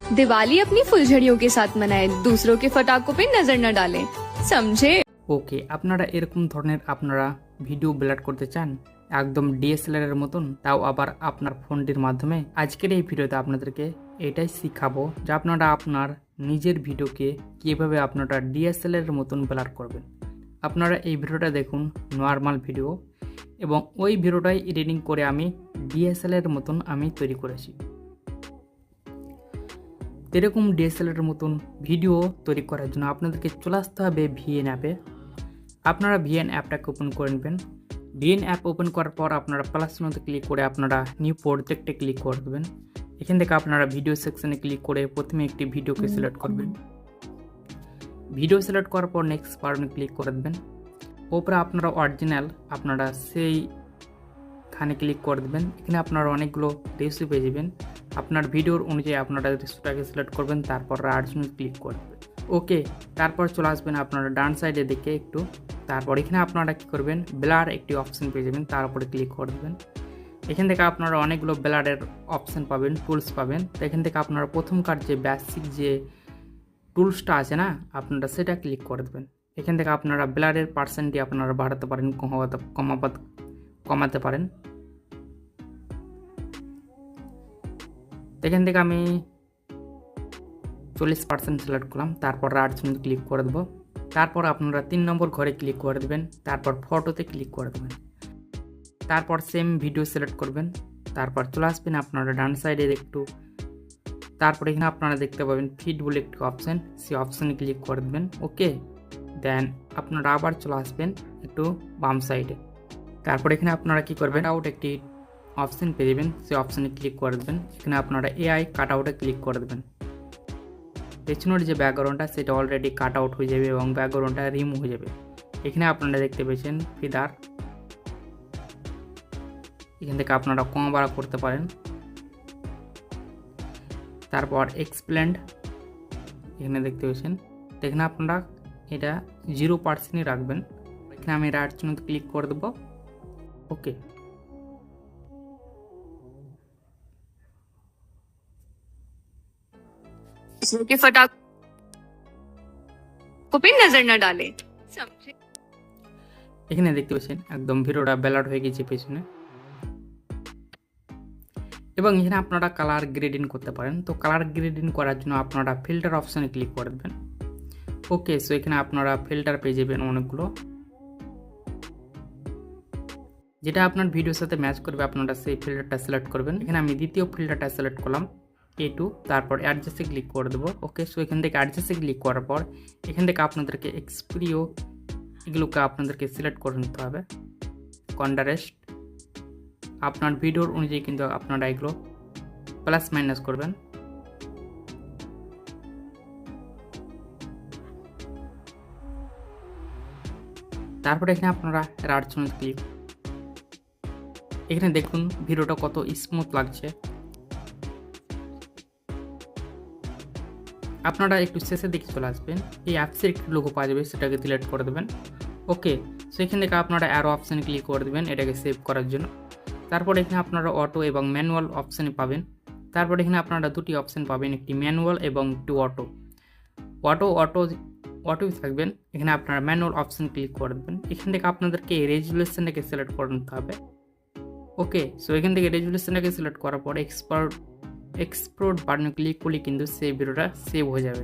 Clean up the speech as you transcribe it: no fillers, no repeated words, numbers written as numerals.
दिवाली अपनी फुलझड़ियों के साथ मनाएं, दूसरों के पटाखों पे नजर न डालें, समझे? ওকে, আপনারা এরকম ধরনের আপনারা ভিডিও ব্লার করতে চান একদম ডিএসএলআর এর মতন, তাও আবার আপনার ফোনটির মাধ্যমে। আজকের এই ভিডিওতে আপনাদেরকে এটাই শিখাবো যে আপনারা আপনার নিজের ভিডিওকে কিভাবে আপনারা ডিএসএলআর এর মতন ব্লার করবেন। আপনারা এই ভিডিওটা দেখুন, নর্মাল ভিডিও, এবং ওই ভিডিওটাই এডিটিং করে আমি ডিএসএলআর এর মতন আমি তৈরি করেছি। এরকম ডিএসএলআর এর মতন ভিডিও তৈরি করার জন্য আপনাদেরকে চলে আসতে হবে ভিএন অ্যাপে। আপনারা ভিএন অ্যাপটাকে ওপেন করে নেবেন। ভিএন অ্যাপ ওপেন করার পর আপনারা প্লাস মধ্যে ক্লিক করে আপনারা নিউ প্রজেক্টে ক্লিক করে দেবেন। এখান থেকে আপনারা ভিডিও সেকশনে ক্লিক করে প্রথমে একটি ভিডিওকে সিলেক্ট করবেন। ভিডিও সিলেক্ট করার পর নেক্সট বাটনে ক্লিক করে দেবেন। ওপরে আপনারা অরিজিনাল আপনারা সেইখানে ক্লিক করে দেবেন। এখানে আপনারা অনেকগুলো রেসিপি পেয়ে যাবেন। আপনার ভিডিওর অনুযায়ী আপনারা রেসিপিটাকে সিলেক্ট করবেন, তারপর রাইট ক্লিক করে দেবেন। ওকে, তারপর চলে আসবেন আপনারা ডান সাইডে দিকে একটু। তারপর এখানে আপনারা কী করবেন, ব্লার একটি অপশন পেয়ে যাবেন, তার উপরে ক্লিক করে দেবেন। এখান থেকে আপনারা অনেকগুলো ব্লারের অপশন পাবেন, টুলস পাবেন। তো এখান থেকে আপনারা প্রথমকার যে বেসিক যে টুলসটা আছে না, আপনারা সেটা ক্লিক করে দেবেন। এখান থেকে আপনারা ব্লারের পার্সেন্টটি আপনারা বাড়াতে পারেন, কমাতে পারেন। এখান থেকে আমি 40% সিলেক্ট করলাম, তারপর রাইট ক্লিক করে দেবো। তারপর আপনারা 3 নম্বর ঘরে ক্লিক করে দেবেন, তারপর ফটোতে ক্লিক করে দেবেন। তারপর সেম ভিডিও সিলেক্ট করবেন, তারপর চলে আসবেন আপনারা ডান সাইডে একটু। তারপর এখানে আপনারা দেখতে পাবেন ফিড বলে একটি অপশান, সেই অপশানে ক্লিক করে দেবেন। ওকে, দেন আপনারা আবার চলে আসবেন একটু বাম সাইডে। তারপর এখানে আপনারা কি করবেন, আউট একটি অপশান পেয়ে যাবেন, সেই অপশানে ক্লিক করে দেবেন। এখানে আপনারা এআই কাট আউটে ক্লিক করে দেবেন। পেছনের যে ব্যাকগ্রাউন্ডটা সেটা অলরেডি কাট আউট হয়ে যাবে এবং ব্যাকগ্রাউন্ডটা রিমুভ হয়ে যাবে। এখানে আপনারা দেখতে পেয়েছেন ফিদার, এখান থেকে আপনারা কম বাড়া করতে পারেন। তারপর এক্সপ্লেন্ড এখানে দেখতে পেয়েছেন, এখানে আপনারা এটা 0%ই রাখবেন। এখানে আমি রাইট চিহ্নতে ক্লিক করে দেবো। ওকে, के पटाखों पे नजर न डालें, समझे? এখানে দেখতে পাচ্ছেন একদম ভিডিওটা ব্লার হয়ে গেছে পেছনে। এবং এখানে আপনারা কালার গ্রেডিং করতে পারেন। তো কালার গ্রেডিং করার জন্য আপনারা ফিল্টার অপশানে ক্লিক করে দেবেন। ওকে, সো এখানে আপনারা ফিল্টার পেয়ে যাবেন অনেকগুলো, যেটা আপনার ভিডিওর সাথে ম্যাচ করবে আপনারা সেই ফিল্টারটা সিলেক্ট করবেন। এখানে আমি দ্বিতীয় ফিল্টারটা সিলেক্ট করলাম, A2, তারপর অ্যাডজাস্টে ক্লিক করে দেবো। ওকে, সো এখান থেকে অ্যাডজাস্টে ক্লিক করার পর এখান থেকে আপনাদেরকে এক্সপ্রিও এগুলোকে আপনাদেরকে সিলেক্ট করে নিতে হবে। কন্ট্রাস্ট আপনার ভিডিওর অনুযায়ী কিন্তু আপনারা এগুলো প্লাস মাইনাস করবেন। তারপরে এখানে আপনারা রাইট ক্লিক, এখানে দেখুন ভিডিওটা কত স্মুথ লাগছে। আপনারা একটু শেষে দিকে চলে আসবেন, এই অ্যাপসের একটি লোগো পাওয়া যাবে, সেটাকে সিলেক্ট করে দেবেন। ওকে, সো এখান থেকে আপনারা অ্যারো অপশানে ক্লিক করে দেবেন এটাকে সেভ করার জন্য। তারপর এখানে আপনারা অটো এবং ম্যানুয়াল অপশানে পাবেন। তারপর এখানে আপনারা দুটি অপশান পাবেন, একটি ম্যানুয়াল এবং একটি অটো থাকবেন। এখানে আপনারা ম্যানুয়াল অপশান ক্লিক করে দেবেন। এখান থেকে আপনাদেরকে রেজুলেশনটাকে সিলেক্ট করে নিতে হবে। ওকে, সো এখান থেকে রেজুলেশনটাকে সিলেক্ট করার পর এক্সপোর্ট বাটনে ক্লিক করলে কিন্তু সেই ভিডিওটা সেভ হয়ে যাবে।